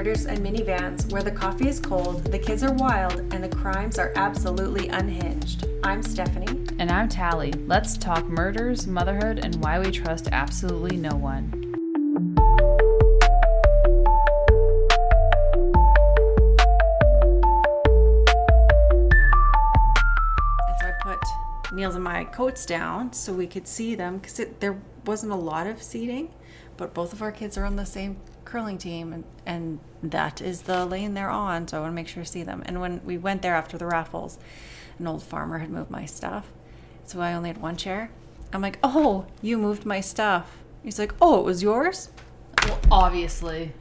Murders and Minivans, where the coffee is cold, the kids are wild, and the crimes are absolutely unhinged. I'm Stephanie. And I'm Tally. Let's talk murders, motherhood, and why we trust absolutely no one. And so I put Neil's and my coats down so we could see them, because there wasn't a lot of seating, but both of our kids are on the same curling team, and that is the lane they're on, so I want to make sure to see them. And when we went there after the raffles, an old farmer had moved my stuff, so I only had one chair. I'm like, oh, you moved my stuff. He's like, oh, it was yours? Well, obviously.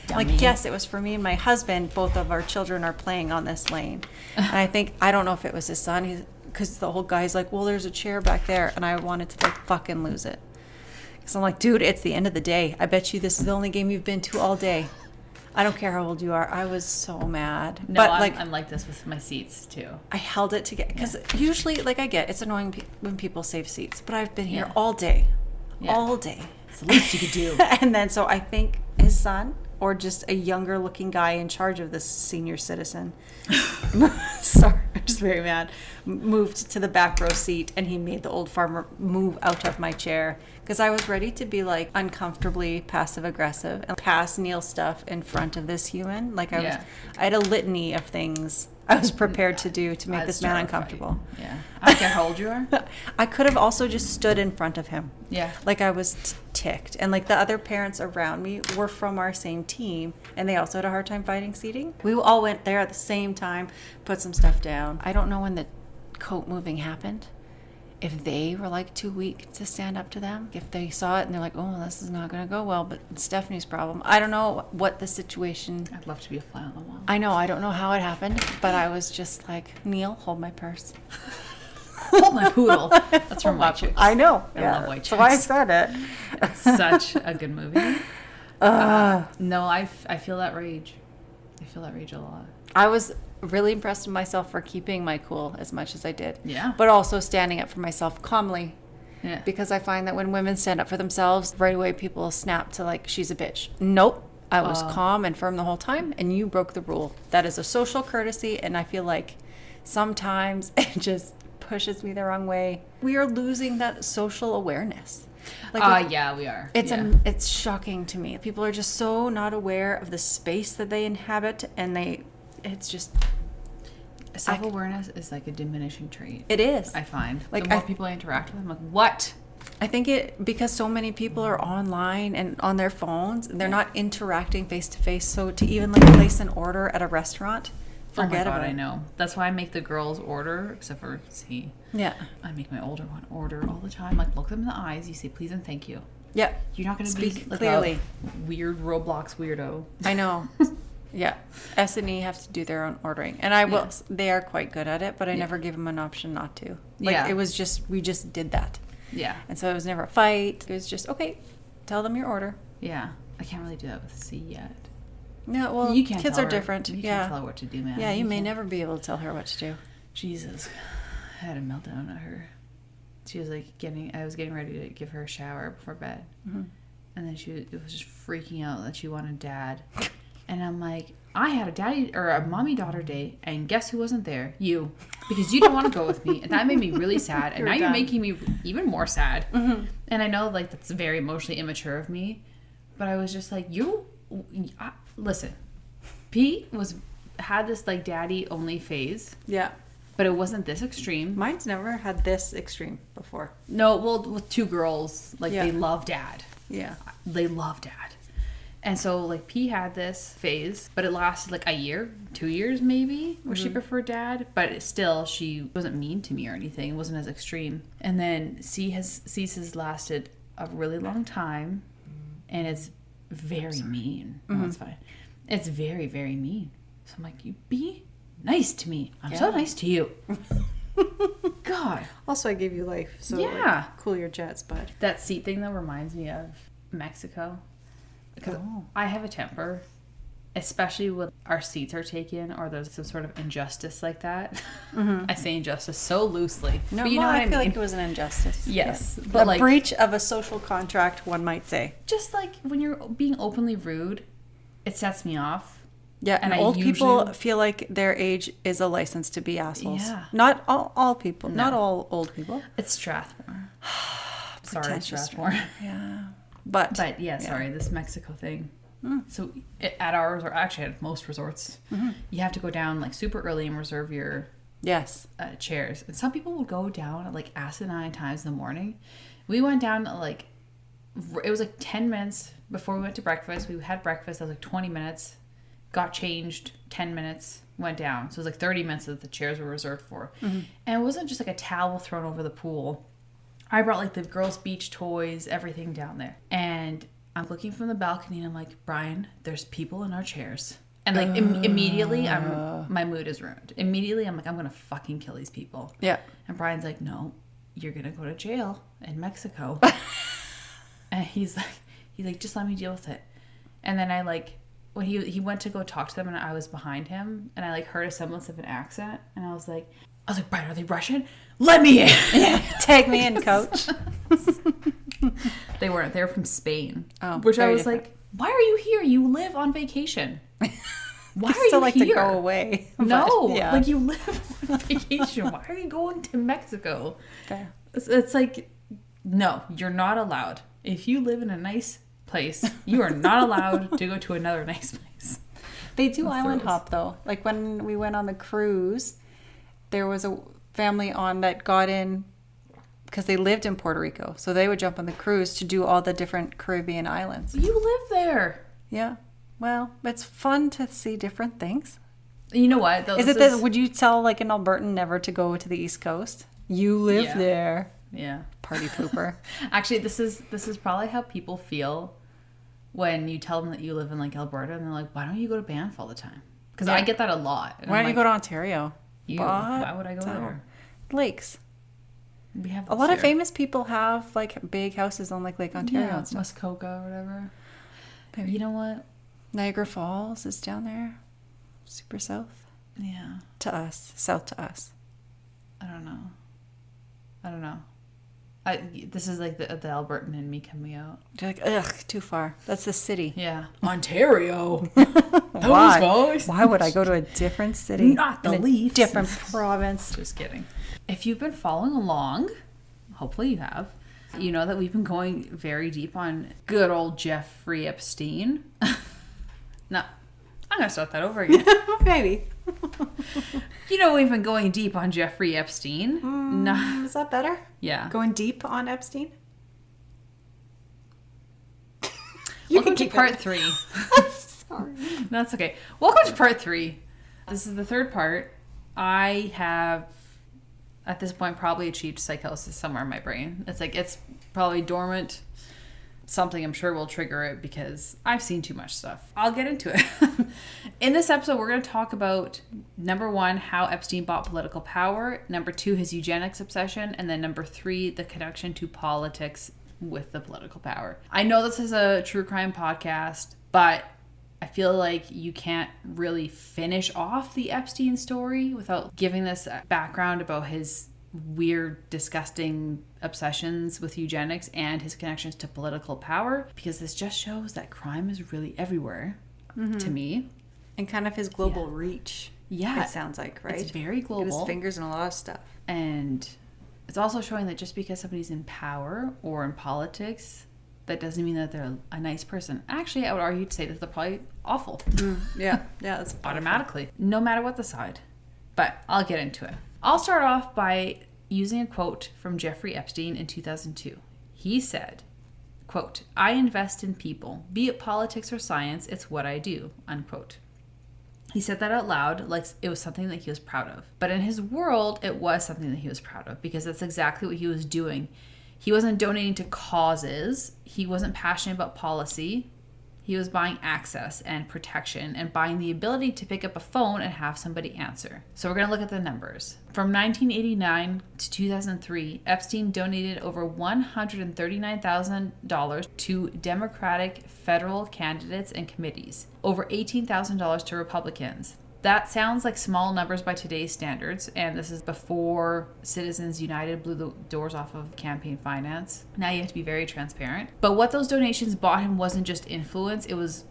Like, yes, it was for me and my husband. Both of our children are playing on this lane. And I don't know if it was his son, because the whole guy's like, well, there's a chair back there, and I wanted to like fucking lose it. So I'm like, dude, it's the end of the day. I bet you this is the only game you've been to all day. I don't care how old you are. I was so mad. No, but I'm like this with my seats too. I held it together because usually, like, I get it's annoying when people save seats, but I've been here all day, all day. It's the least you could do. And then so I think his son, or just a younger looking guy in charge of this senior citizen, sorry, I'm just very mad, moved to the back row seat, and he made the old farmer move out of my chair because I was ready to be like uncomfortably passive aggressive and pass Neil stuff in front of this human. Like I had a litany of things I was prepared to do to make this man uncomfortable. Yeah. I don't care how old you are. I could have also just stood in front of him. Yeah. Like I was ticked. And like the other parents around me were from our same team, and they also had a hard time finding seating. We all went there at the same time, put some stuff down. I don't know when the coat moving happened. If they were like too weak to stand up to them, if they saw it and they're like, oh, this is not going to go well, but it's Stephanie's problem. I don't know what the situation. I'd love to be a fly on the wall. I know. I don't know how it happened, but I was just like, Neil, hold my purse. Hold my poodle. That's from White Chicks. I know. I love White Chicks. So I said it. It's such a good movie. No, I feel that rage. I feel that rage a lot. I was really impressed with myself for keeping my cool as much as I did. Yeah. But also standing up for myself calmly. Yeah. Because I find that when women stand up for themselves, right away people snap to like, she's a bitch. Nope. I was calm and firm the whole time, and you broke the rule. That is a social courtesy, and I feel like sometimes it just pushes me the wrong way. We are losing that social awareness. Yeah, we are. It's shocking to me. People are just so not aware of the space that they inhabit, and it's just self-awareness is like a diminishing trait. It is. I find like the more people I interact with, I'm like, what? I think because so many people are online and on their phones, they're not interacting face to face. So to even like place an order at a restaurant, forget about it. I know. That's why I make the girls order, except for C. Yeah. I make my older one order all the time. Like, look them in the eyes. You say please and thank you. Yeah. You're not going to speak be like clearly. A weird Roblox weirdo. I know. Yeah. S&E have to do their own ordering. And I will. Yeah. They are quite good at it, but I never give them an option not to. Like, it was just, we just did that. Yeah. And so it was never a fight. It was just, okay, tell them your order. Yeah. I can't really do that with C yet. No, well, you can't kids are different. You can't tell her what to do, man. Yeah, you may never be able to tell her what to do. Jesus. I had a meltdown at her. She was like I was getting ready to give her a shower before bed. Mm-hmm. And then it was just freaking out that she wanted dad. And I'm like, I had a daddy or a mommy-daughter date, and guess who wasn't there? You. Because you didn't want to go with me, and that made me really sad. And now you're making me even more sad. Mm-hmm. And I know, like, that's very emotionally immature of me, but I was just like, listen, Pete had this, like, daddy-only phase. Yeah. But it wasn't this extreme. Mine's never had this extreme before. No, well, with two girls, like, they love dad. Yeah. They love dad. And so, like, P had this phase, but it lasted, like, a year, 2 years, maybe, where she preferred dad. But still, she wasn't mean to me or anything. It wasn't as extreme. And then C has lasted a really long time, and it's very mean. Mm-hmm. No, it's fine. It's very, very mean. So I'm like, you be nice to me. I'm so nice to you. God. Also, I gave you life, so cool your jets, bud. That seat thing, though, reminds me of Mexico. Because I have a temper, especially when our seats are taken or there's some sort of injustice like that. Mm-hmm. I say injustice so loosely. No, but you know what I mean? feel like it was an injustice. Yes. Yeah. But a breach of a social contract, one might say. Just like when you're being openly rude, it sets me off. Yeah, and I old people usually- feel like their age is a license to be assholes. Yeah. Not all people. Not No. all old people. It's Strathmore. Sorry, Pretentious Strathmore. Yeah. But But sorry, this Mexico thing. So at our resort, actually at most resorts, you have to go down like super early and reserve your yes. chairs. And some people would go down at like asinine times in the morning. We went down at like, it was like 10 minutes before we went to breakfast. We had breakfast. That was like 20 minutes. Got changed, 10 minutes, went down. So it was like 30 minutes that the chairs were reserved for. And it wasn't just like a towel thrown over the pool. I brought like the girls' beach toys, everything down there. And I'm looking from the balcony and I'm like, Brian, there's people in our chairs. And like immediately my mood is ruined. Immediately I'm like, I'm going to fucking kill these people. Yeah. And Brian's like, no, you're going to go to jail in Mexico. And he's like, just let me deal with it. And then I like, when he went to go talk to them and I was behind him and I like heard a semblance of an accent and I was like, Brian, are they Russian? Let me in. Yeah. Tag me in, coach. They weren't. They were from Spain. Oh, which I very was different. like, why are you here? You live on vacation. Why are Still you like here? to go away. No, But, yeah. like you live on vacation. Why are you going to Mexico? Fair. It's like, no, you're not allowed. If you live in a nice place, you are not allowed to go to another nice place. They do That's island gross. hop though. Like when we went on the cruise, there was a family on that got in because they lived in Puerto Rico. So they would jump on the cruise to do all the different Caribbean islands. You live there. Yeah. Well, it's fun to see different things. You know what? Though, Is it that would you tell like an Albertan never to go to the East Coast? You live Yeah. there. Yeah. Party pooper. Actually, this is probably how people feel when you tell them that you live in like Alberta, and they're like, "Why don't you go to Banff all the time?" Because I Yeah. get that a lot. And Why I'm don't you like, go to Ontario? Why would I go there? Lakes. We have A lot of here. famous people have like big houses on like Lake Ontario yeah, and stuff. Muskoka or whatever. Maybe. You know what? Niagara Falls is down there. Super south. Yeah, To us. South to us. I don't know. This is like the Albertan in me coming out. You're like, ugh, too far. That's the city. Yeah, Ontario. Why? guys. Why would I go to a different city? Not the in a Leafs. different province. Just kidding. If you've been following along, hopefully you have, you know that we've been going very deep on good old Jeffrey Epstein. No, I'm going to start that over again. Maybe. You know we've been going deep on Jeffrey Epstein. No, Is that better? yeah. Going deep on Epstein? Welcome to part 3. Sorry. That's okay. Welcome to part 3. This is the third part. I have, at this point, probably achieved psychosis somewhere in my brain. It's probably dormant. Something I'm sure will trigger it because I've seen too much stuff. I'll get into it. In this episode, we're going to talk about, number 1, how Epstein bought political power. Number 2, his eugenics obsession. And then number 3, the connection to politics with the political power. I know this is a true crime podcast, but I feel like you can't really finish off the Epstein story without giving this background about his weird, disgusting obsessions with eugenics and his connections to political power, because this just shows that crime is really everywhere to me. And kind of his global reach. Yeah. It sounds like, right? It's very Get his global. fingers in a lot of stuff. And it's also showing that just because somebody's in power or in politics, that doesn't mean that they're a nice person. Actually, I would argue to say that they're probably awful. Yeah. Yeah, that's Automatically, no matter what the side. But I'll get into it. I'll start off by using a quote from Jeffrey Epstein in 2002. He said, quote, "I invest in people, be it politics or science, it's what I do," unquote. He said that out loud like it was something that he was proud of. But in his world, it was something that he was proud of because that's exactly what he was doing. He wasn't donating to causes. He wasn't passionate about policy. He was buying access and protection and buying the ability to pick up a phone and have somebody answer. So we're going to look at the numbers. From 1989 to 2003, Epstein donated over $139,000 to Democratic federal candidates and committees, over $18,000 to Republicans. That sounds like small numbers by today's standards, and this is before Citizens United blew the doors off of campaign finance. Now you have to be very transparent. But what those donations bought him wasn't just influence, it was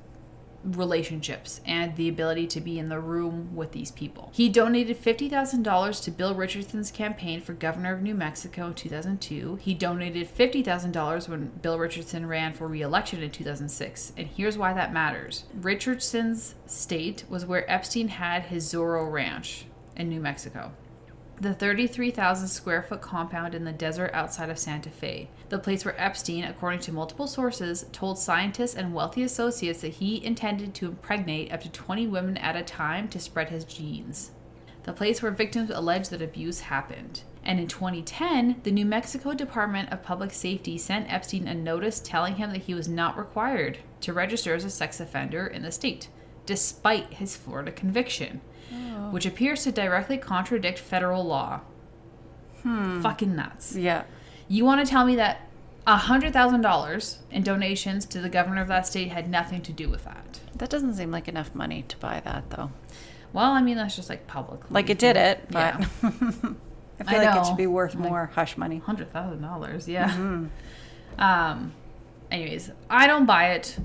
relationships and the ability to be in the room with these people. He donated $50,000 to Bill Richardson's campaign for governor of New Mexico in 2002. He donated $50,000 when Bill Richardson ran for re-election in 2006. And here's why that matters. Richardson's state was where Epstein had his Zorro Ranch in New Mexico, the 33,000 square foot compound in the desert outside of Santa Fe. The place where Epstein, according to multiple sources, told scientists and wealthy associates that he intended to impregnate up to 20 women at a time to spread his genes. The place where victims alleged that abuse happened. And in 2010, the New Mexico Department of Public Safety sent Epstein a notice telling him that he was not required to register as a sex offender in the state, despite his Florida conviction, which appears to directly contradict federal law. Fucking nuts. Yeah. You want to tell me that $100,000 in donations to the governor of that state had nothing to do with that? That doesn't seem like enough money to buy that, though. Well, I mean, that's just like public. Like, it did it, but Yeah. I feel like it should be worth Like, more hush money. $100,000, yeah. Anyways, I don't buy it.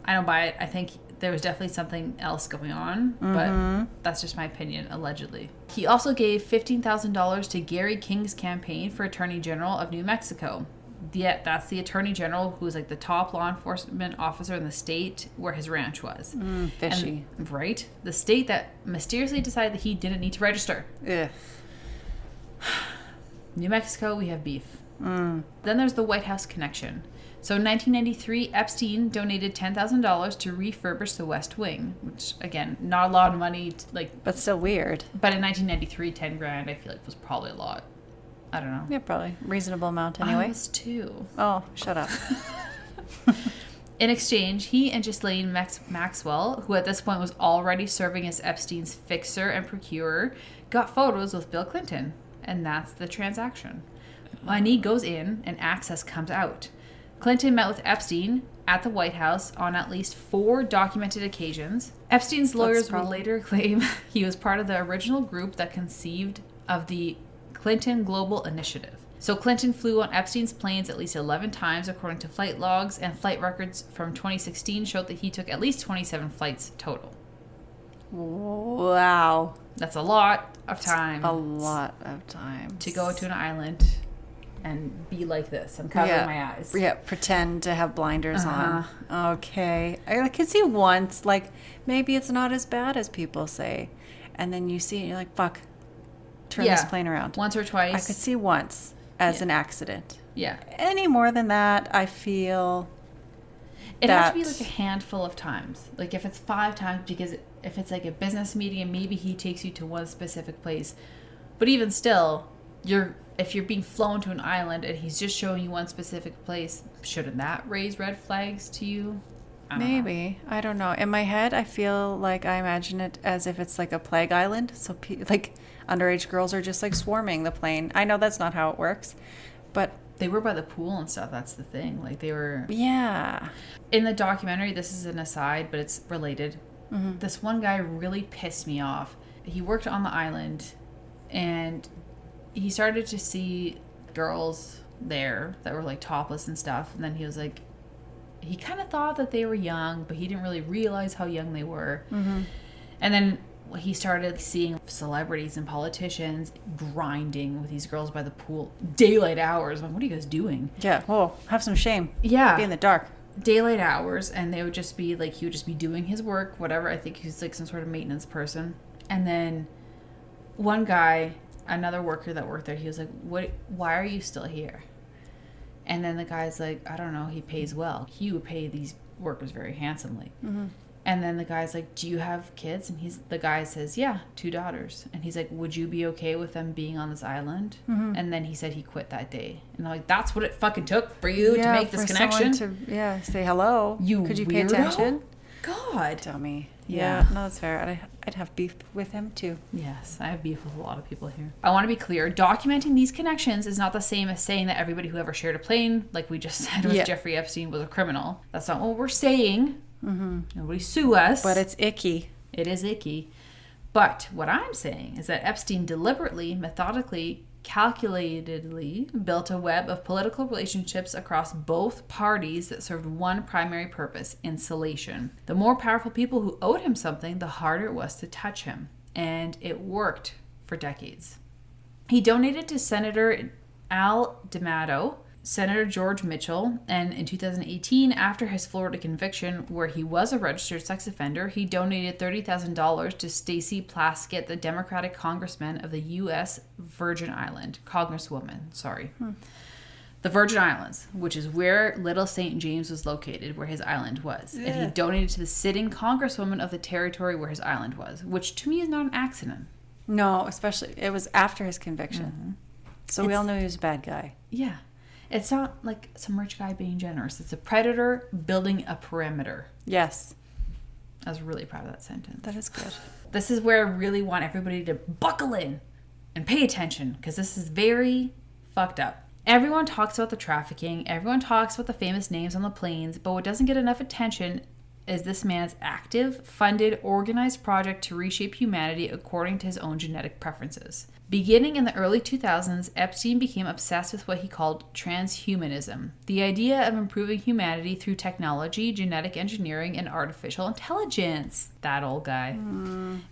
I think there was definitely something else going on, but that's just my opinion, allegedly. He also gave $15,000 to Gary King's campaign for Attorney General of New Mexico. Yeah, that's the Attorney General who's like the top law enforcement officer in the state where his ranch was. Fishy. And, right? The state that mysteriously decided that he didn't need to register. Ugh. New Mexico, we have beef. Then there's the White House connection. So in 1993, Epstein donated $10,000 to refurbish the West Wing, which, again, not a lot of money, But still weird. but in 1993, 10 grand, I feel like was probably a lot. I don't know. Yeah, probably. Reasonable amount I anyway. was too. Oh, shut up. In exchange, he and Ghislaine Maxwell, who at this point was already serving as Epstein's fixer and procurer, got photos with Bill Clinton. And that's the transaction. Money goes in and access comes out. Clinton met with Epstein at the White House on at least 4 documented occasions. Epstein's lawyers would later claim he was part of the original group that conceived of the Clinton Global Initiative. So Clinton flew on Epstein's planes at least 11 times according to flight logs, and flight records from 2016 showed that he took at least 27 flights total. Wow. That's a lot of time. A lot of time. To go to an island and be like this. I'm covering my eyes. Yeah, pretend to have blinders on. Okay. I could see once, like, maybe it's not as bad as people say. And then you see it and you're like, fuck, turn this plane around. Once or twice. I could see once as an accident. Yeah. Any more than that, I feel It has to be like a handful of times. Like if it's 5 times, because if it's like a business meeting and maybe he takes you to one specific place. But even still, if you're being flown to an island and he's just showing you one specific place, shouldn't that raise red flags to you? Maybe. I don't know. In my head, I feel like I imagine it as if it's like a plague island. So like underage girls are just like swarming the plane. I know that's not how it works, but They were by the pool and stuff. That's the thing. Like they were. Yeah. In the documentary, this is an aside, but it's related. This one guy really pissed me off. He worked on the island and he started to see girls there that were like topless and stuff. And then he was like, he kind of thought that they were young, but he didn't really realize how young they were. And then he started seeing celebrities and politicians grinding with these girls by the pool, daylight hours. I'm like, what are you guys doing? Yeah. Oh, have some shame. Yeah. Be in the dark. Daylight hours, and they would just be like, he would just be doing his work, whatever. I think he's like some sort of maintenance person. And then one guy, another worker that worked there, he was like, why are you still here? And then the guy's like, I don't know, he pays well. He would pay these workers very handsomely. And then the guy's like, do you have kids? And the guy says, yeah, 2 daughters. And he's like, would you be okay with them being on this island? And then he said he quit that day. And I'm like, that's what it fucking took for you to make this connection? To say hello. Could you pay weirdo? attention? God. Dummy. Yeah. No, that's fair. I'd have beef with him too. Yes, I have beef with a lot of people here. I want to be clear. Documenting these connections is not the same as saying that everybody who ever shared a plane, like we just said with Jeffrey Epstein, was a criminal. That's not what we're saying. Nobody sue us. But it's icky. It is icky. But what I'm saying is that Epstein deliberately, methodically calculatedly built a web of political relationships across both parties that served one primary purpose: insulation. The more powerful people who owed him something, the harder it was to touch him. And it worked for decades. He donated to Senator Al D'Amato, Senator George Mitchell, and in 2018, after his Florida conviction, where he was a registered sex offender, he donated $30,000 to Stacey Plaskett, the Democratic congressman of the U.S. Virgin Island. Congresswoman, sorry. The Virgin Islands, which is where Little St. James was located, where his island was. Yeah. And he donated to the sitting congresswoman of the territory where his island was, which to me is not an accident. No, especially, it was after his conviction. So we all knew he was a bad guy. Yeah. It's not like some rich guy being generous. It's a predator building a perimeter. Yes. I was really proud of that sentence. That is good. This is where I really want everybody to buckle in and pay attention, because this is very fucked up. Everyone talks about the trafficking. Everyone talks about the famous names on the planes. But what doesn't get enough attention is this man's active, funded, organized project to reshape humanity according to his own genetic preferences. Beginning in the early 2000s, Epstein became obsessed with what he called transhumanism, the idea of improving humanity through technology, genetic engineering, and artificial intelligence. That old guy.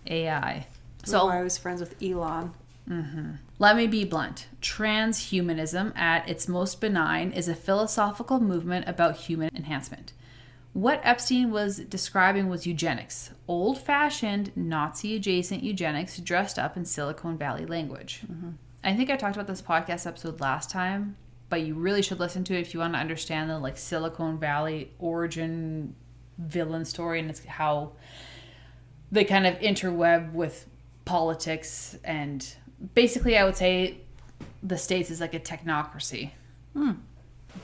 AI. So I was friends with Elon. Let me be blunt. Transhumanism, at its most benign, is a philosophical movement about human enhancement. What Epstein was describing was eugenics, old-fashioned, Nazi-adjacent eugenics dressed up in Silicon Valley language. I think I talked about this podcast episode last time, but you really should listen to it if you want to understand the Silicon Valley origin villain story, and it's how they kind of interweb with politics. And basically, I would say the States is like a technocracy.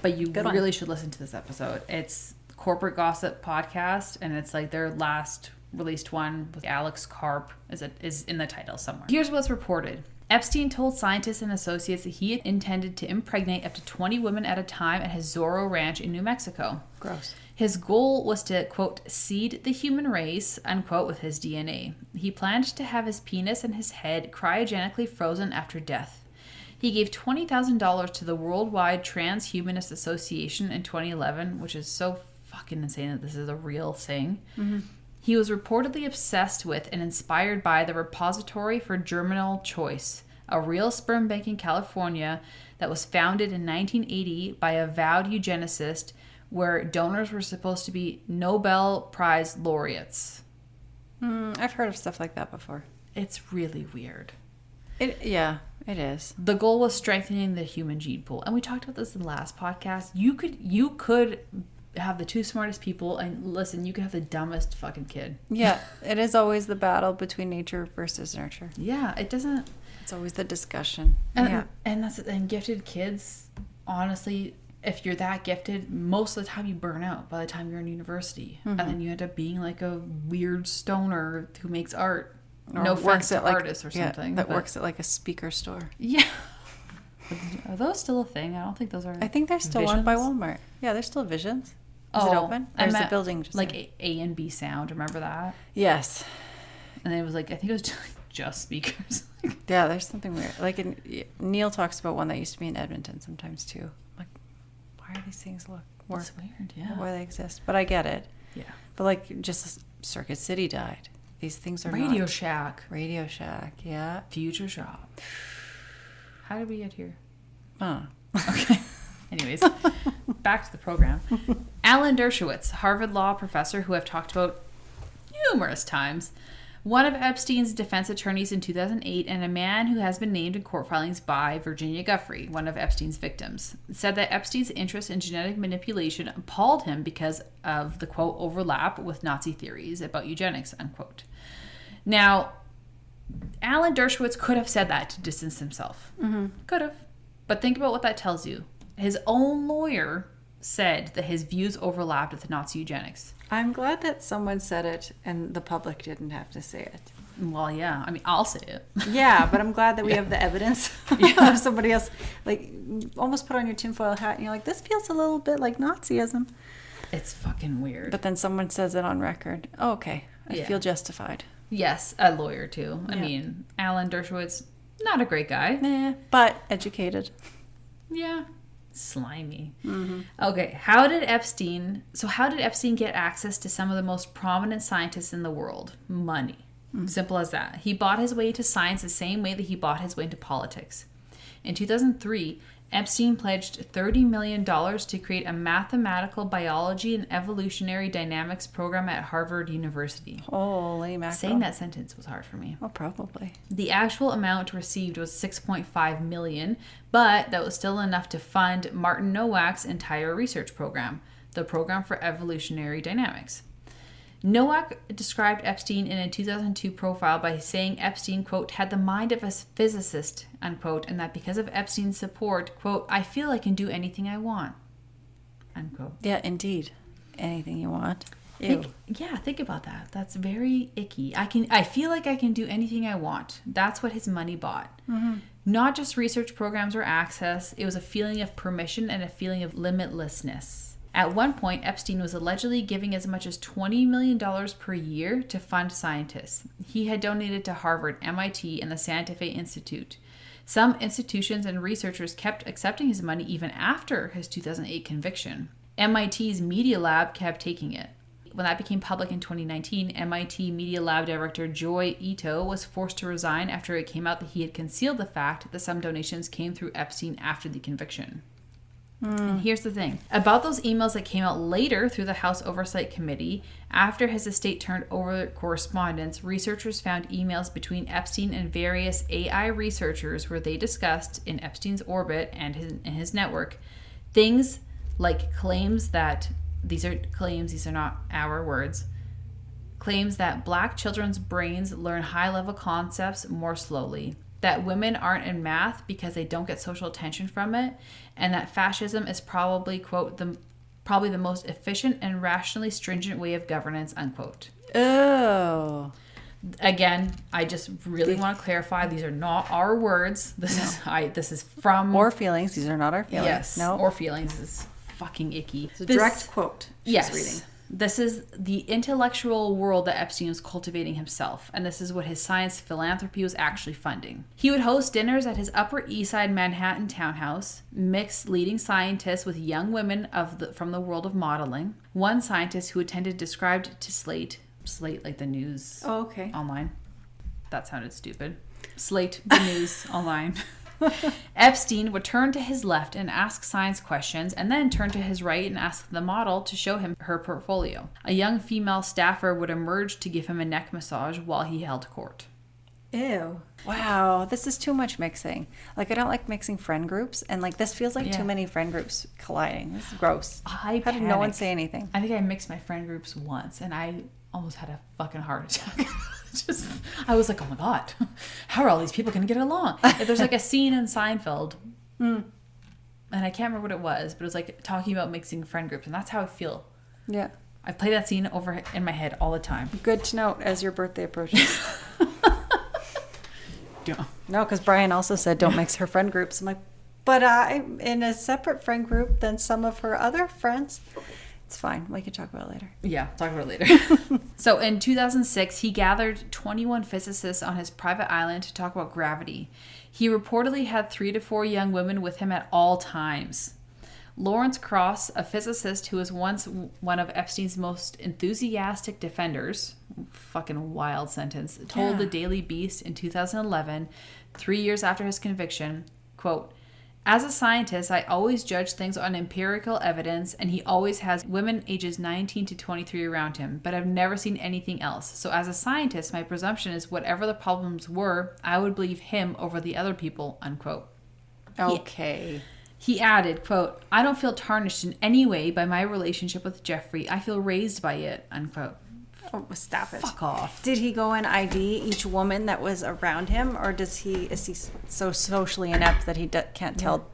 But you really should listen to this episode. It's Corporate Gossip Podcast, and it's like their last released one with Alex Karp is in the title somewhere. Here's what's reported. Epstein told scientists and associates that he had intended to impregnate up to 20 women at a time at his Zorro Ranch in New Mexico. Gross. His goal was to, quote, seed the human race, unquote, with his DNA. He planned to have his penis and his head cryogenically frozen after death. He gave $20,000 to the Worldwide Transhumanist Association in 2011, which is so fucking insane that this is a real thing. He was reportedly obsessed with and inspired by the Repository for Germinal Choice, a real sperm bank in California that was founded in 1980 by a vowed eugenicist, where donors were supposed to be Nobel Prize laureates. I've heard of stuff like that before. It's really weird. It is. The goal was strengthening the human gene pool. And we talked about this in the last podcast. You could have the two smartest people, and listen, you could have the dumbest fucking kid. Yeah, it is always the battle between nature versus nurture. Yeah, it's always the discussion. And gifted kids, honestly, if you're that gifted, most of the time you burn out by the time you're in university. And then you end up being like a weird stoner who makes art. Or no offense to like, artists or something. That works at like a speaker store. Yeah. Are those still a thing? I don't think those are. I think they're still owned by Walmart. Yeah, there's still Visions. Is it open? Or is the building just like A and B Sound? Remember that? Yes. And it was like, I think it was just speakers. Yeah, there's something weird. Like Neil talks about one that used to be in Edmonton sometimes too. Like, why are these things work? That's weird. Yeah. Why they exist? But I get it. Yeah. But like, just Circuit City died. These things are Radio Shack. Radio Shack. Yeah. Future Shop. How did we get here? Oh. Okay. Anyways, back to the program. Alan Dershowitz, Harvard Law professor who I've talked about numerous times, one of Epstein's defense attorneys in 2008, and a man who has been named in court filings by Virginia Giuffre, one of Epstein's victims, said that Epstein's interest in genetic manipulation appalled him because of the, quote, overlap with Nazi theories about eugenics, unquote. Now, Alan Dershowitz could have said that to distance himself. Could have. But think about what that tells you. His own lawyer said that his views overlapped with Nazi eugenics. I'm glad that someone said it and the public didn't have to say it. Well, yeah. I mean, I'll say it. Yeah, but I'm glad that we have the evidence of somebody else, like, almost put on your tinfoil hat and you're like, this feels a little bit like Nazism. It's fucking weird. But then someone says it on record. Oh, okay. I feel justified. Yes, a lawyer too. I mean, Alan Dershowitz, Not a great guy. But educated. Yeah. Slimy. Mm-hmm. Okay, how did Epstein get access to some of the most prominent scientists in the world? Money. Simple as that. He bought his way into science the same way that he bought his way into politics. In 2003, Epstein pledged $30 million to create a mathematical biology and evolutionary dynamics program at Harvard University. Holy mackerel. Saying that sentence was hard for me. Oh, probably. The actual amount received was $6.5 million, but that was still enough to fund Martin Nowak's entire research program, the Program for Evolutionary Dynamics. Nowak described Epstein in a 2002 profile by saying Epstein, quote, had the mind of a physicist, unquote, and that because of Epstein's support, quote, I feel I can do anything I want, unquote. Yeah, indeed. Anything you want. Think about that. That's very icky. I feel like I can do anything I want. That's what his money bought. Mm-hmm. Not just research programs or access. It was a feeling of permission and a feeling of limitlessness. At one point, Epstein was allegedly giving as much as $20 million per year to fund scientists. He had donated to Harvard, MIT, and the Santa Fe Institute. Some institutions and researchers kept accepting his money even after his 2008 conviction. MIT's Media Lab kept taking it. When that became public in 2019, MIT Media Lab director Joy Ito was forced to resign after it came out that he had concealed the fact that some donations came through Epstein after the conviction. And here's the thing. About those emails that came out later through the House Oversight Committee, after his estate turned over correspondence, researchers found emails between Epstein and various AI researchers where they discussed, in Epstein's orbit and in his network, things like claims that, these are not our words, claims that black children's brains learn high-level concepts more slowly, that women aren't in math because they don't get social attention from it, and that fascism is probably, quote, probably the most efficient and rationally stringent way of governance, unquote. Oh. Again, I just really want to clarify, these are not our words. This is from... Or feelings. These are not our feelings. Yes. No. Or feelings. This is fucking icky. It's a direct quote she's reading. This is the intellectual world that Epstein was cultivating himself, and this is what his science philanthropy was actually funding. He would host dinners at his Upper East Side Manhattan townhouse, mix leading scientists with young women from the world of modeling. One scientist who attended described to Slate like the news online. That sounded stupid. Slate, the news online. Epstein would turn to his left and ask science questions, and then turn to his right and ask the model to show him her portfolio. A young female staffer would emerge to give him a neck massage while he held court. Ew. Wow, this is too much mixing. Like, I don't like mixing friend groups, and like this feels like too many friend groups colliding. This is gross. How did no one say anything? I think I mixed my friend groups once, and I almost had a fucking heart attack. I was like, oh my God, how are all these people going to get along? There's like a scene in Seinfeld, and I can't remember what it was, but it was like talking about mixing friend groups, and that's how I feel. Yeah. I play that scene over in my head all the time. Good to note as your birthday approaches. Yeah. No, because Brian also said don't mix her friend groups. I'm like, but I'm in a separate friend group than some of her other friends. It's fine. We can talk about it later. Yeah, talk about it later. So in 2006, he gathered 21 physicists on his private island to talk about gravity. He reportedly had 3 to 4 young women with him at all times. Lawrence Cross, a physicist who was once one of Epstein's most enthusiastic defenders, fucking wild sentence, told the Daily Beast in 2011, 3 years after his conviction, quote, as a scientist, I always judge things on empirical evidence, and he always has women ages 19 to 23 around him, but I've never seen anything else. So as a scientist, my presumption is whatever the problems were, I would believe him over the other people, unquote. Okay. He added, quote, I don't feel tarnished in any way by my relationship with Jeffrey. I feel raised by it, unquote. Oh, stop it. Fuck off. Did he go and ID each woman that was around him, or is he so socially inept that he can't tell?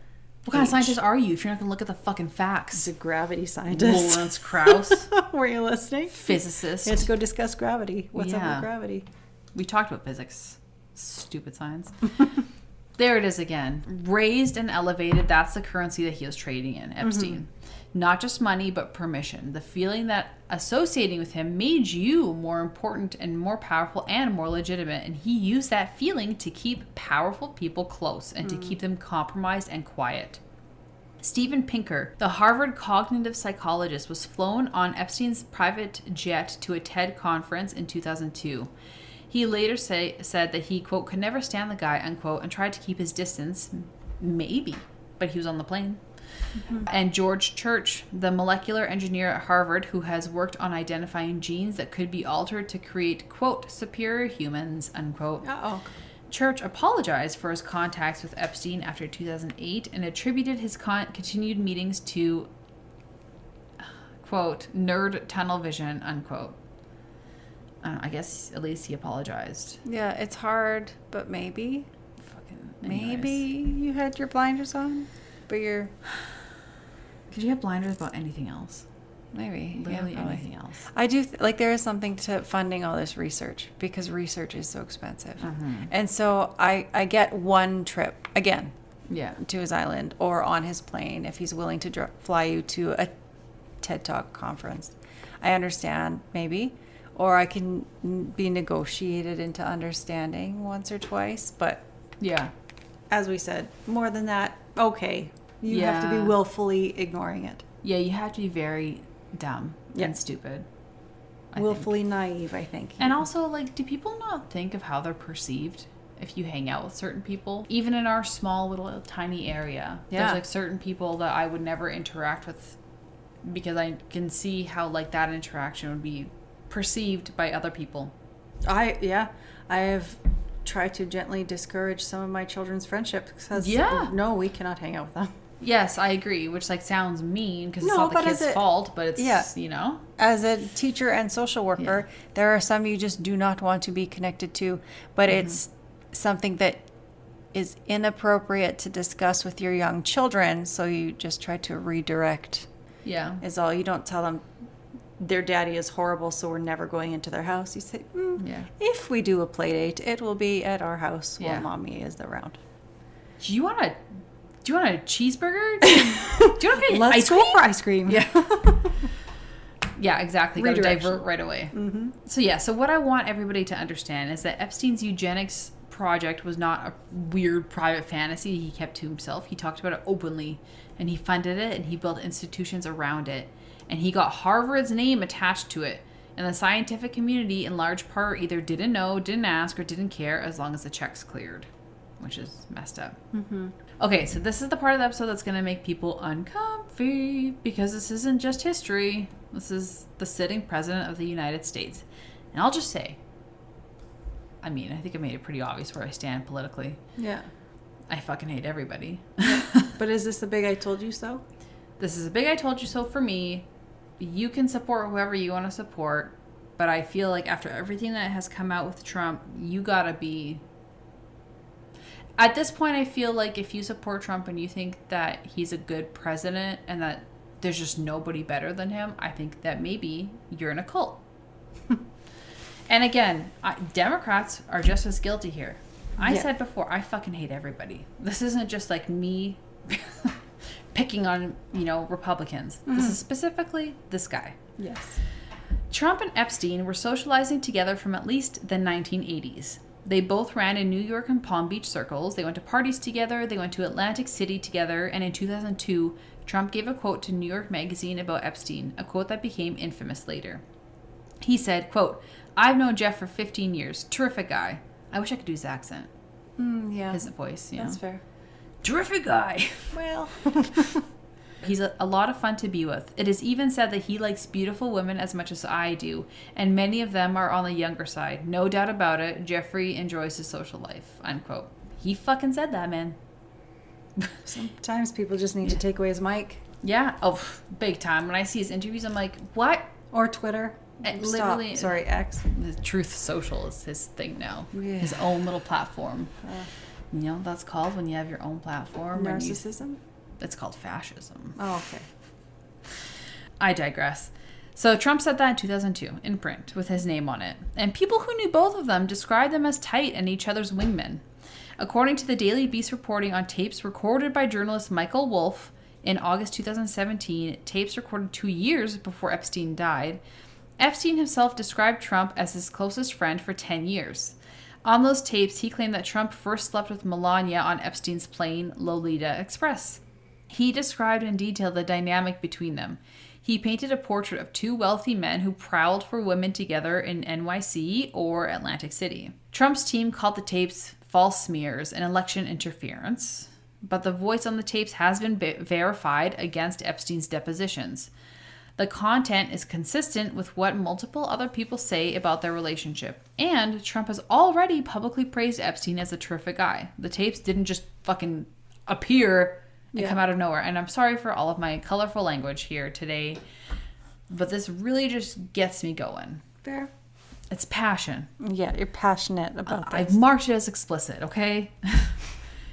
What kind of scientist are you if you're not going to look at the fucking facts? He's a gravity scientist. Lawrence Krauss. Were you listening? Physicist. Let's go discuss gravity. What's up with gravity? We talked about physics. Stupid science. There it is again. Raised and elevated, that's the currency that he was trading in, Epstein. Not just money, but permission. The feeling that associating with him made you more important and more powerful and more legitimate. And he used that feeling to keep powerful people close and to keep them compromised and quiet. Steven Pinker, the Harvard cognitive psychologist, was flown on Epstein's private jet to a TED conference in 2002. He later said that he, quote, could never stand the guy, unquote, and tried to keep his distance. Maybe, but he was on the plane. And George Church, the molecular engineer at Harvard who has worked on identifying genes that could be altered to create, quote, superior humans, unquote. Uh-oh. Church apologized for his contacts with Epstein after 2008 and attributed his continued meetings to, quote, nerd tunnel vision, unquote. I guess at least he apologized. Yeah, it's hard, but maybe. Anyways. Maybe you had your blinders on, but you're... Could you have blinders about anything else? Maybe. Literally yeah, probably. anything else. I do, there is something to funding all this research because research is so expensive. And so I get one trip, again, Yeah. to his island or on his plane if he's willing to fly you to a TED Talk conference. I understand, maybe. Or I can be negotiated into understanding once or twice. But Yeah. as we said, more than that, okay. You have to be Yeah. willfully ignoring it. Yeah, you have to be very dumb Yeah. and stupid. I Willfully naive, I think. And also, like, do people not think of how they're perceived if you hang out with certain people? Even in our small little tiny area, Yeah. there's like certain people that I would never interact with because I can see how like that interaction would be perceived by other people. I have tried to gently discourage some of my children's friendships because no, we cannot hang out with them. Yes, I agree, which like sounds mean because it's No, not the but kid's as a- fault, but it's, Yeah. you know? As a teacher and social worker, there are some you just do not want to be connected to, but it's something that is inappropriate to discuss with your young children, so you just try to redirect Yeah. is all. You don't tell them their daddy is horrible, so we're never going into their house. You say, Yeah. if we do a play date, it will be at our house Yeah. while mommy is around. Do you want a cheeseburger? Do you want to Let's go for ice cream. Yeah. Yeah, exactly. Got to Redirection. divert right away. So what I want everybody to understand is that Epstein's eugenics project was not a weird private fantasy he kept to himself. He talked about it openly, and he funded it, and he built institutions around it, and he got Harvard's name attached to it. And the scientific community, in large part, either didn't know, didn't ask, or didn't care as long as the checks cleared, which is messed up. Okay, so this is the part of the episode that's going to make people uncomfy because this isn't just history. This is the sitting president of the United States. And I'll just say, I mean, I think I made it pretty obvious where I stand politically. Yeah. I fucking hate everybody. But is this the big I told you so? This is a big I told you so for me. You can support whoever you want to support, but I feel like after everything that has come out with Trump, you gotta be... At this point, I feel like if you support Trump and you think that he's a good president and that there's just nobody better than him, I think that maybe you're in a cult. And again, Democrats are just as guilty here. I said before, I fucking hate everybody. This isn't just like me picking on, Republicans. This is specifically this guy. Yes. Trump and Epstein were socializing together from at least the 1980s. They both ran in New York and Palm Beach circles. They went to parties together. They went to Atlantic City together. And in 2002, Trump gave a quote to New York Magazine about Epstein, a quote that became infamous later. He said, quote, "I've known Jeff for 15 years. Terrific guy." I wish I could do his accent. Yeah. His voice, That's fair. Terrific guy. Well. He's a lot of fun to be with. It is even said that he likes beautiful women as much as I do, and many of them are on the younger side. No doubt about it, Jeffrey enjoys his social life, unquote. He fucking said that, man. Sometimes people just need to take away his mic. Yeah. Oh, big time. When I see his interviews, I'm like, what? Or Twitter. Literally. Sorry, X. The Truth Social is his thing now. Yeah. His own little platform. That's called when you have your own platform. Narcissism? It's called fascism. Oh, okay. I digress. So Trump said that in 2002 in print with his name on it. And people who knew both of them described them as tight and each other's wingmen. According to the Daily Beast reporting on tapes recorded by journalist Michael Wolff in August 2017, tapes recorded 2 years before Epstein died, Epstein himself described Trump as his closest friend for 10 years. On those tapes, he claimed that Trump first slept with Melania on Epstein's plane, Lolita Express. He described in detail the dynamic between them. He painted a portrait of 2 wealthy men who prowled for women together in NYC or Atlantic City. Trump's team called the tapes false smears and election interference, but the voice on the tapes has been verified against Epstein's depositions. The content is consistent with what multiple other people say about their relationship, and Trump has already publicly praised Epstein as a terrific guy. The tapes didn't just fucking appear and come out of nowhere. And I'm sorry for all of my colorful language here today, but this really just gets me going. Fair. It's passion. Yeah, you're passionate about this. I've marked it as explicit, okay?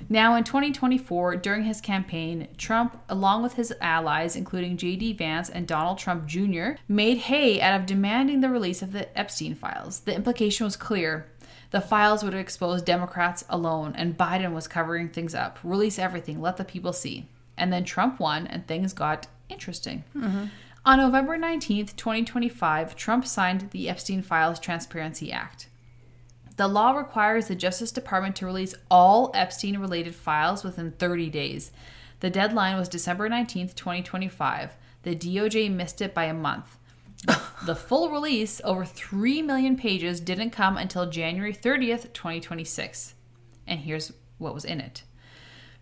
Now, in 2024, during his campaign, Trump, along with his allies, including J.D. Vance and Donald Trump Jr., made hay out of demanding the release of the Epstein files. The implication was clear. The files would expose Democrats alone, and Biden was covering things up. Release everything. Let the people see. And then Trump won, and things got interesting. Mm-hmm. On November 19th, 2025, Trump signed the Epstein Files Transparency Act. The law requires the Justice Department to release all Epstein-related files within 30 days. The deadline was December 19th, 2025. The DOJ missed it by a month. The full release, over 3 million pages, didn't come until January 30th, 2026. And here's what was in it.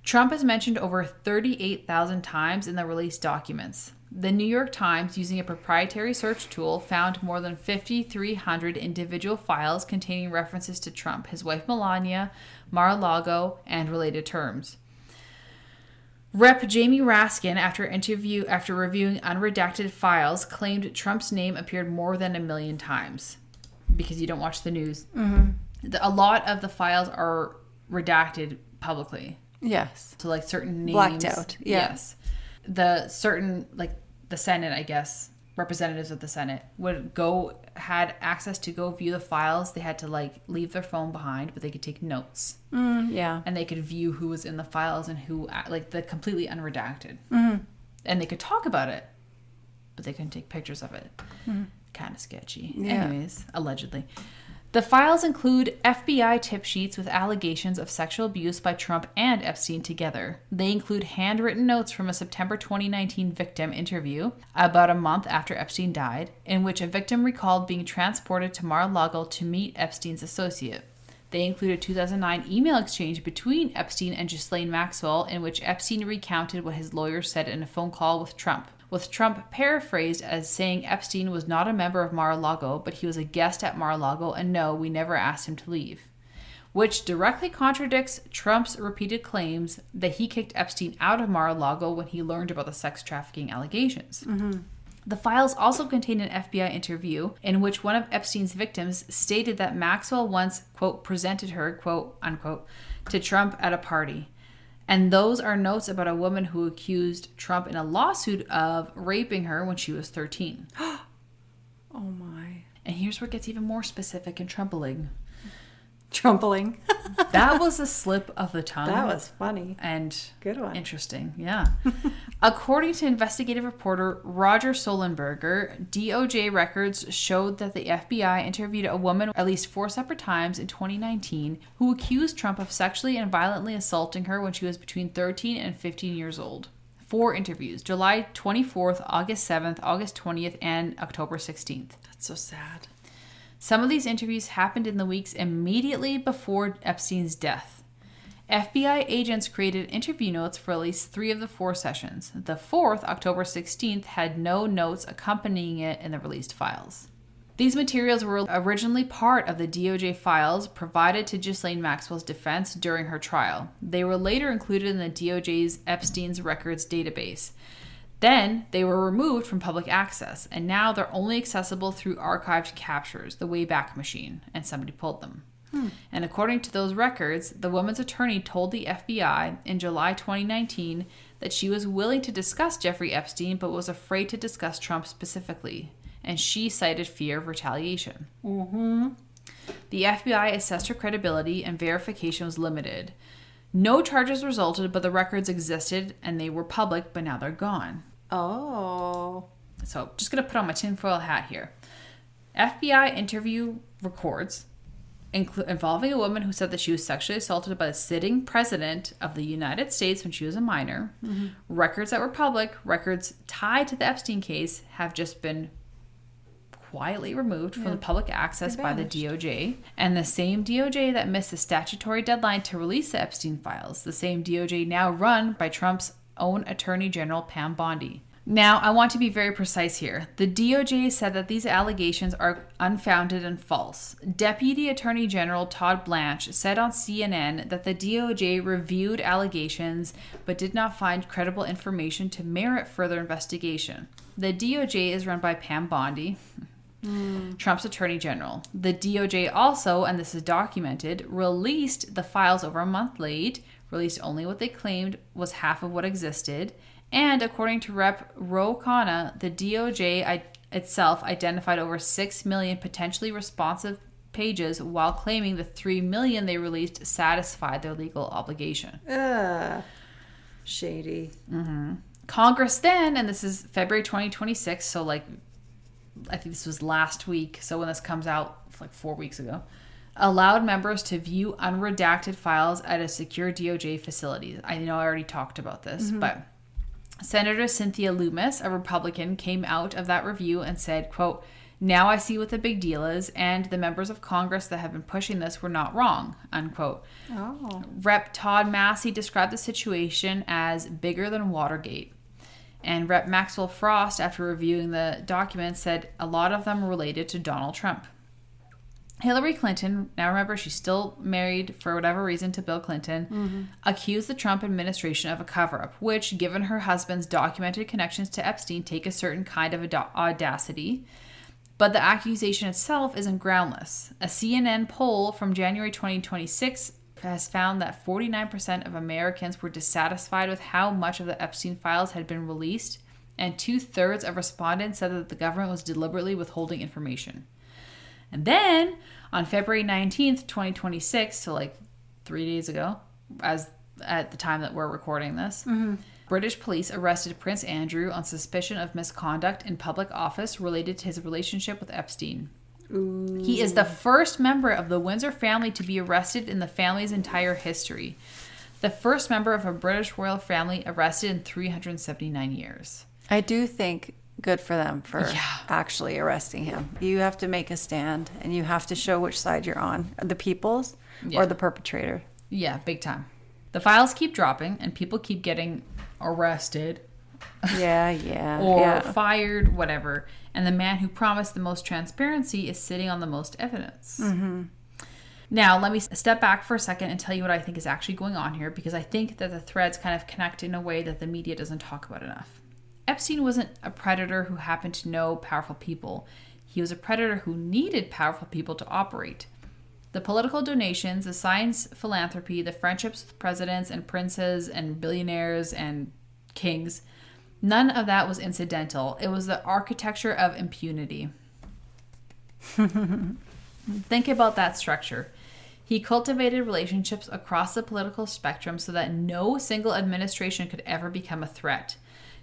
Trump is mentioned over 38,000 times in the released documents. The New York Times, using a proprietary search tool, found more than 5,300 individual files containing references to Trump, his wife Melania, Mar-a-Lago, and related terms. Rep. Jamie Raskin, after reviewing unredacted files, claimed Trump's name appeared more than 1 million times. Because you don't watch the news. Mm-hmm. A lot of the files are redacted publicly. Yes. So like certain names. Blacked out. Yeah. Yes. The certain, like the Senate, I guess, representatives of the Senate had access to go view the files. They had to like leave their phone behind, but they could take notes. Yeah. And they could view who was in the files and who, like the completely unredacted. Mm-hmm. And they could talk about it, but they couldn't take pictures of it. Mm-hmm. Kind of sketchy. Yeah. Anyways, allegedly. The files include FBI tip sheets with allegations of sexual abuse by Trump and Epstein together. They include handwritten notes from a September 2019 victim interview, about a month after Epstein died, in which a victim recalled being transported to Mar-a-Lago to meet Epstein's associate. They include a 2009 email exchange between Epstein and Ghislaine Maxwell, in which Epstein recounted what his lawyer said in a phone call with Trump paraphrased as saying Epstein was not a member of Mar-a-Lago, but he was a guest at Mar-a-Lago, and no, we never asked him to leave. Which directly contradicts Trump's repeated claims that he kicked Epstein out of Mar-a-Lago when he learned about the sex trafficking allegations. Mm-hmm. The files also contain an FBI interview in which one of Epstein's victims stated that Maxwell once, quote, presented her, quote, unquote, to Trump at a party. And those are notes about a woman who accused Trump in a lawsuit of raping her when she was 13. Oh my. And here's where it gets even more specific and troubling. Troubling. That was a slip of the tongue. That was funny. And good one. Interesting, yeah. According to investigative reporter Roger Solenberger, DOJ records showed that the FBI interviewed a woman at least 4 separate times in 2019 who accused Trump of sexually and violently assaulting her when she was between 13 and 15 years old. 4 interviews, July 24th, August 7th, August 20th, and October 16th. That's so sad. Some of these interviews happened in the weeks immediately before Epstein's death. FBI agents created interview notes for at least 3 of the 4 sessions. The 4th, October 16th, had no notes accompanying it in the released files. These materials were originally part of the DOJ files provided to Ghislaine Maxwell's defense during her trial. They were later included in the DOJ's Epstein's Records database. Then they were removed from public access, and now they're only accessible through archived captures, the Wayback Machine, and somebody pulled them. And according to those records, the woman's attorney told the FBI in July 2019 that she was willing to discuss Jeffrey Epstein, but was afraid to discuss Trump specifically, and she cited fear of retaliation. Mm-hmm. The FBI assessed her credibility and verification was limited. No charges resulted, but the records existed and they were public, but now they're gone. Oh. So just going to put on my tinfoil hat here. FBI interview records involving a woman who said that she was sexually assaulted by the sitting president of the United States when she was a minor. Mm-hmm. Records that were public, records tied to the Epstein case, have just been quietly removed from the public access by the DOJ. And the same DOJ that missed the statutory deadline to release the Epstein files, the same DOJ now run by Trump's own Attorney General Pam Bondi. Now, I want to be very precise here. The DOJ said that these allegations are unfounded and false. Deputy Attorney General Todd Blanche said on CNN that the DOJ reviewed allegations but did not find credible information to merit further investigation. The DOJ is run by Pam Bondi, Trump's Attorney General. The DOJ also, and this is documented, released the files over a month late, released only what they claimed was half of what existed. And according to Rep. Ro Khanna, the DOJ itself identified over 6 million potentially responsive pages while claiming the 3 million they released satisfied their legal obligation. Shady. Mm-hmm. Congress then, and this is February 2026, so I think this was last week, so when this comes out, it's 4 weeks ago, allowed members to view unredacted files at a secure DOJ facility. I know I already talked about this, but Senator Cynthia Loomis, a Republican, came out of that review and said, quote, "Now I see what the big deal is, and the members of Congress that have been pushing this were not wrong," unquote. Oh. Rep. Todd Massey described the situation as bigger than Watergate. And Rep. Maxwell Frost, after reviewing the documents, said a lot of them related to Donald Trump. Hillary Clinton, now remember she's still married for whatever reason to Bill Clinton, accused the Trump administration of a cover-up, which, given her husband's documented connections to Epstein, take a certain kind of audacity. But the accusation itself isn't groundless. A CNN poll from January 2026 has found that 49% of Americans were dissatisfied with how much of the Epstein files had been released, and 2/3 of respondents said that the government was deliberately withholding information. And then, on February 19th, 2026, so 3 days ago, as at the time that we're recording this, British police arrested Prince Andrew on suspicion of misconduct in public office related to his relationship with Epstein. Ooh. He is the first member of the Windsor family to be arrested in the family's entire history. The first member of a British royal family arrested in 379 years. I do think good for them for actually arresting him. You have to make a stand and you have to show which side you're on, the people's or the perpetrator. Yeah, big time. The files keep dropping and people keep getting arrested. Or fired, whatever. And the man who promised the most transparency is sitting on the most evidence. Now, let me step back for a second and tell you what I think is actually going on here, because I think that the threads kind of connect in a way that the media doesn't talk about enough. Epstein wasn't a predator who happened to know powerful people. He was a predator who needed powerful people to operate. The political donations, the science philanthropy, the friendships with presidents and princes and billionaires and kings, none of that was incidental. It was the architecture of impunity. Think about that structure. He cultivated relationships across the political spectrum so that no single administration could ever become a threat.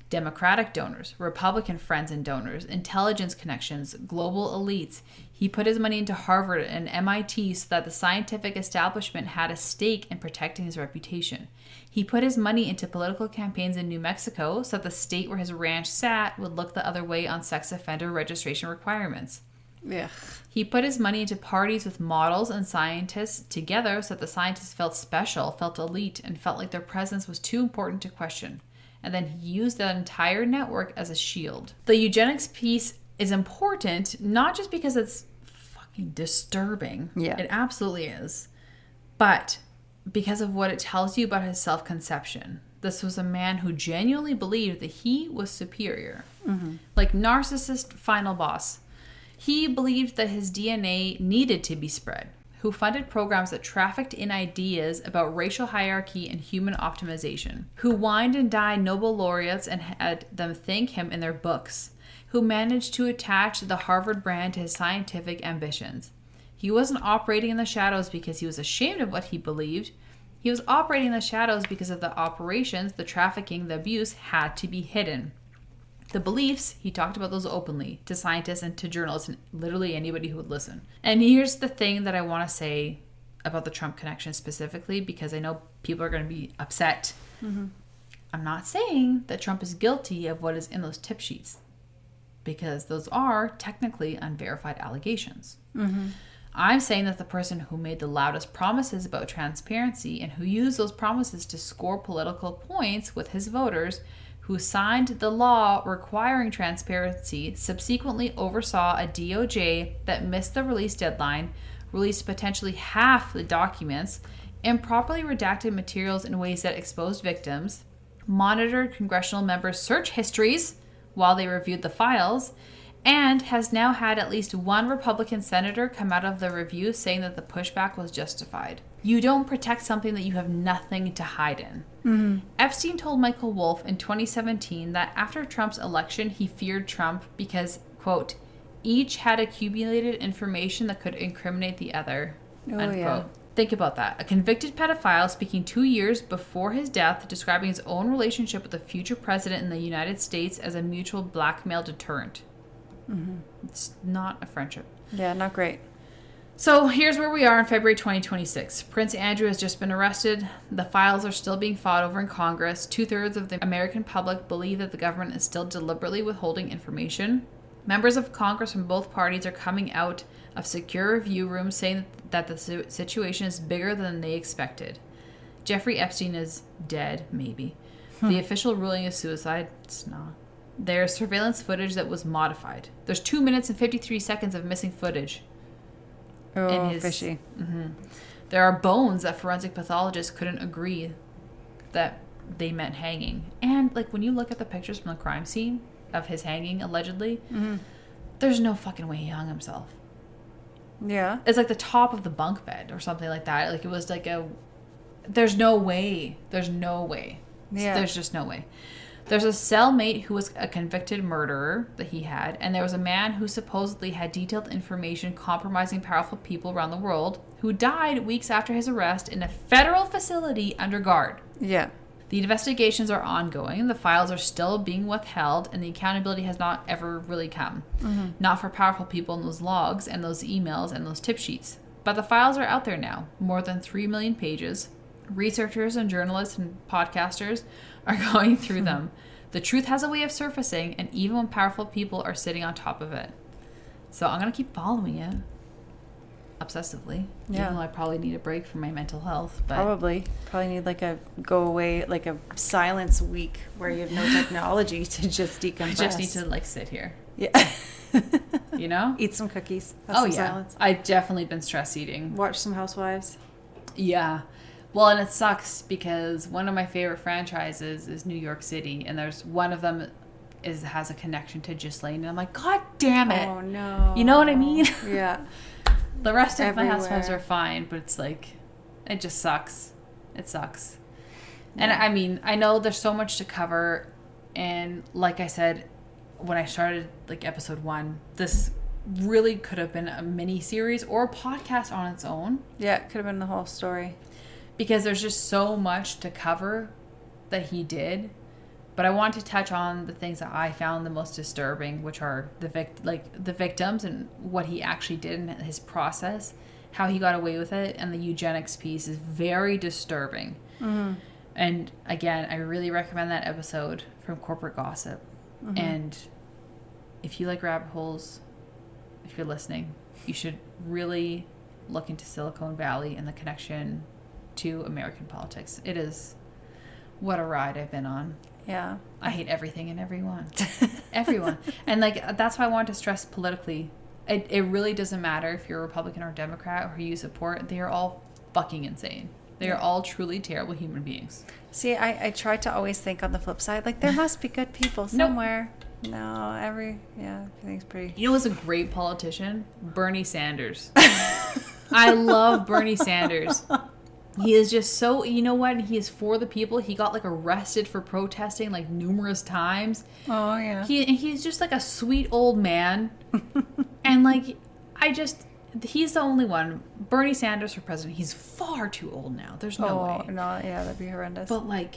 Democratic donors, Republican friends and donors, intelligence connections, global elites. He put his money into Harvard and MIT so that the scientific establishment had a stake in protecting his reputation. He put his money into political campaigns in New Mexico so that the state where his ranch sat would look the other way on sex offender registration requirements. Yeah. He put his money into parties with models and scientists together so that the scientists felt special, felt elite, and felt like their presence was too important to question. And then he used that entire network as a shield. The eugenics piece is important, not just because it's fucking disturbing. Yeah. It absolutely is. But because of what it tells you about his self-conception. This was a man who genuinely believed that he was superior. Like narcissist final boss. He believed that his DNA needed to be spread. Who funded programs that trafficked in ideas about racial hierarchy and human optimization, who wined and dined Nobel laureates and had them thank him in their books, who managed to attach the Harvard brand to his scientific ambitions. He wasn't operating in the shadows because he was ashamed of what he believed. He was operating in the shadows because of the operations, the trafficking, the abuse had to be hidden. The beliefs, he talked about those openly to scientists and to journalists and literally anybody who would listen. And here's the thing that I want to say about the Trump connection specifically, because I know people are going to be upset. Mm-hmm. I'm not saying that Trump is guilty of what is in those tip sheets, because those are technically unverified allegations. Mm-hmm. I'm saying that the person who made the loudest promises about transparency and who used those promises to score political points with his voters, who signed the law requiring transparency, subsequently oversaw a DOJ that missed the release deadline, released potentially half the documents, improperly redacted materials in ways that exposed victims, monitored congressional members' search histories while they reviewed the files, and has now had at least one Republican senator come out of the review saying that the pushback was justified. You don't protect something that you have nothing to hide in. Mm-hmm. Epstein told Michael Wolff in 2017 that after Trump's election, he feared Trump because, quote, each had accumulated information that could incriminate the other, unquote. Yeah. Think about that. A convicted pedophile speaking 2 years before his death, describing his own relationship with the future president in the United States as a mutual blackmail deterrent. Mm-hmm. It's not a friendship. Yeah, not great. So here's where we are in February 2026. Prince Andrew has just been arrested. The files are still being fought over in Congress. 2/3 of the American public believe that the government is still deliberately withholding information. Members of Congress from both parties are coming out of secure review rooms saying that the situation is bigger than they expected. Jeffrey Epstein is dead, maybe. The official ruling is suicide. It's not. There's surveillance footage that was modified. There's 2 minutes and 53 seconds of missing footage. Oh, fishy. Mm-hmm. There are bones that forensic pathologists couldn't agree that they meant hanging. And, like, when you look at the pictures from the crime scene of his hanging, allegedly, there's no fucking way he hung himself. Yeah. It's like the top of the bunk bed or something like that. Like, it was like a... There's no way. There's no way. Yeah. There's just no way. There's a cellmate who was a convicted murderer that he had, and there was a man who supposedly had detailed information compromising powerful people around the world who died weeks after his arrest in a federal facility under guard. Yeah. The investigations are ongoing, the files are still being withheld, and the accountability has not ever really come. Mm-hmm. Not for powerful people in those logs and those emails and those tip sheets. But the files are out there now, more than 3 million pages. Researchers and journalists and podcasters are going through them. The truth has a way of surfacing, and even when powerful people are sitting on top of it. So I'm going to keep following it obsessively. Yeah. Even though I probably need a break from my mental health. But Probably need like a go away, like a silence week where you have no technology to just decompress. I just need to like sit here. Yeah. You know? Eat some cookies. Have Oh some yeah. silence. I've definitely been stress eating. Watch some Housewives. Yeah. Well, and it sucks because one of my favorite franchises is New York City, and there's one of them has a connection to Ghislaine, and I'm like, God damn it! Oh no! You know what I mean? Yeah. The rest of Everywhere. my housewives are fine, but it's like, it just sucks. It sucks. Yeah. And I mean, I know there's so much to cover, and like I said, when I started like episode 1, this really could have been a mini series or a podcast on its own. Yeah, it could have been the whole story. Because there's just so much to cover that he did. But I want to touch on the things that I found the most disturbing, which are the victims and what he actually did in his process, how he got away with it, and the eugenics piece is very disturbing. Mm-hmm. And again, I really recommend that episode from Corporate Gossip. Mm-hmm. And if you like rabbit holes, if you're listening, you should really look into Silicon Valley and the connection to American politics. It is what a ride I've been on. Yeah. I hate everything and everyone. Everyone. And like that's why I want to stress politically. It really doesn't matter if you're a Republican or Democrat or who you support. They are all fucking insane. They are all truly terrible human beings. See, I try to always think on the flip side, like there must be good people somewhere. Nope. No, everything's pretty. You know who's a great politician? Bernie Sanders. I love Bernie Sanders. He is just so, you know what? He is for the people. He got like arrested for protesting like numerous times. Oh yeah. He's just like a sweet old man. And like, he's the only one. Bernie Sanders for president, he's far too old now. There's no way. No, yeah, that'd be horrendous. But like,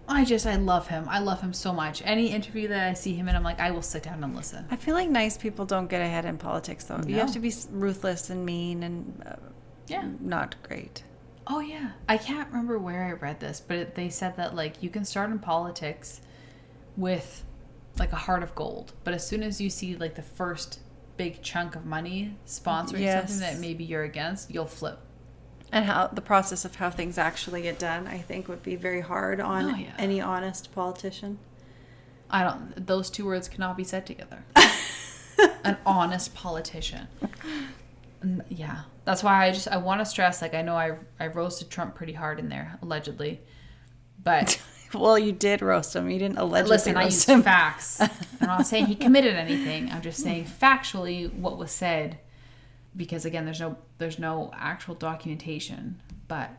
I love him. I love him so much. Any interview that I see him in, I'm like, I will sit down and listen. I feel like nice people don't get ahead in politics, though. You No. have to be ruthless and mean and not great. Oh, yeah. I can't remember where I read this, but they said that, like, you can start in politics with, like, a heart of gold. But as soon as you see, like, the first big chunk of money sponsoring something that maybe you're against, you'll flip. And how the process of how things actually get done, I think, would be very hard on any honest politician. Those two words cannot be said together. An honest politician. Yeah. That's why I want to stress, like, I know I roasted Trump pretty hard in there, allegedly. But well, you did roast him. You didn't allegedly listen, I roast used him. facts. I'm not saying he committed anything. I'm just saying factually what was said. Because again, there's no actual documentation, but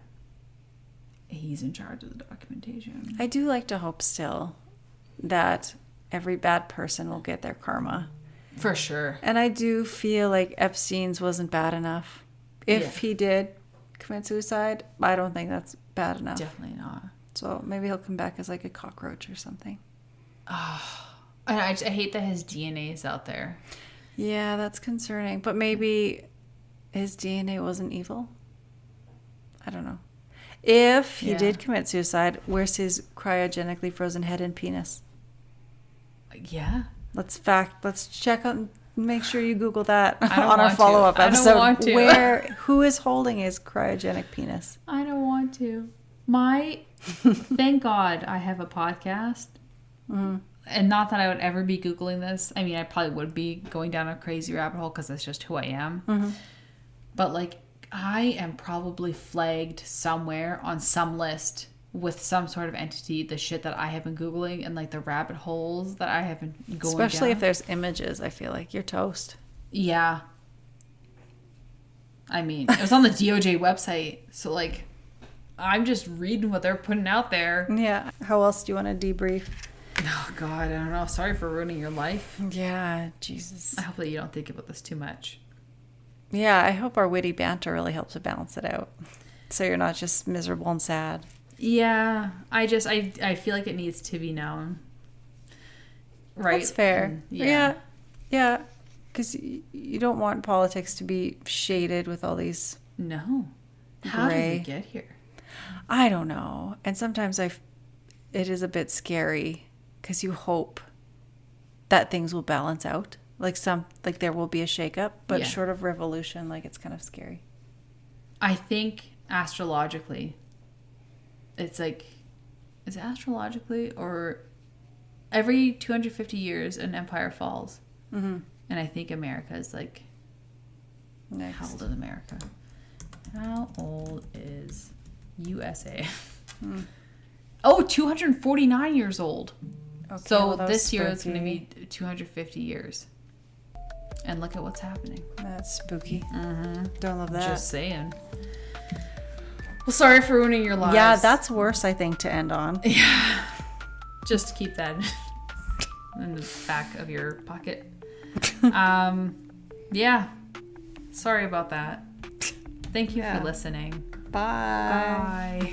he's in charge of the documentation. I do like to hope still that every bad person will get their karma. For sure. And I do feel like Epstein's wasn't bad enough. If he did commit suicide, I don't think that's bad enough. Definitely not. So maybe he'll come back as like a cockroach or something. Oh, and I hate that his DNA is out there. Yeah, that's concerning. But maybe his DNA wasn't evil? I don't know. If he did commit suicide, where's his cryogenically frozen head and penis? Yeah. Let's check on, make sure you Google that I don't on our want follow-up to. episode. I don't want to. Who is holding his cryogenic penis? I don't want to. Thank God I have a podcast. Mm-hmm. And not that I would ever be Googling this. I mean, I probably would be going down a crazy rabbit hole because that's just who I am. Mm-hmm. But, like, I am probably flagged somewhere on some list with some sort of entity, the shit that I have been Googling and, like, the rabbit holes that I have been going Especially down. if there's images, I feel like you're toast. Yeah. I mean, it was on the DOJ website. So, like, I'm just reading what they're putting out there. Yeah. How else do you want to debrief? Oh, God, I don't know. Sorry for ruining your life. Yeah, Jesus. I hope that you don't think about this too much. Yeah, I hope our witty banter really helps to balance it out. So you're not just miserable and sad. Yeah, I feel like it needs to be known. Right? That's fair. And, Yeah. Because you don't want politics to be shaded with all these... No. How did gray. we get here? I don't know. And sometimes it is a bit scary because you hope that things will balance out. Like there will be a shakeup, but short of revolution, like it's kind of scary. I think astrologically, it's like, is it astrologically or every 250 years an empire falls? Mm-hmm. And I think America is like, Next. How old is America? How old is USA? Oh, 249 years old. Okay, So well, that was this year it's going to spooky. be 250 years. And look at what's happening. That's spooky. Mm-hmm. Don't love that. Just saying. Well, sorry for ruining your lives. Yeah, that's worse, I think, to end on. Yeah. Just keep that in the back of your pocket. Yeah. Sorry about that. Thank you for listening. Bye. Bye.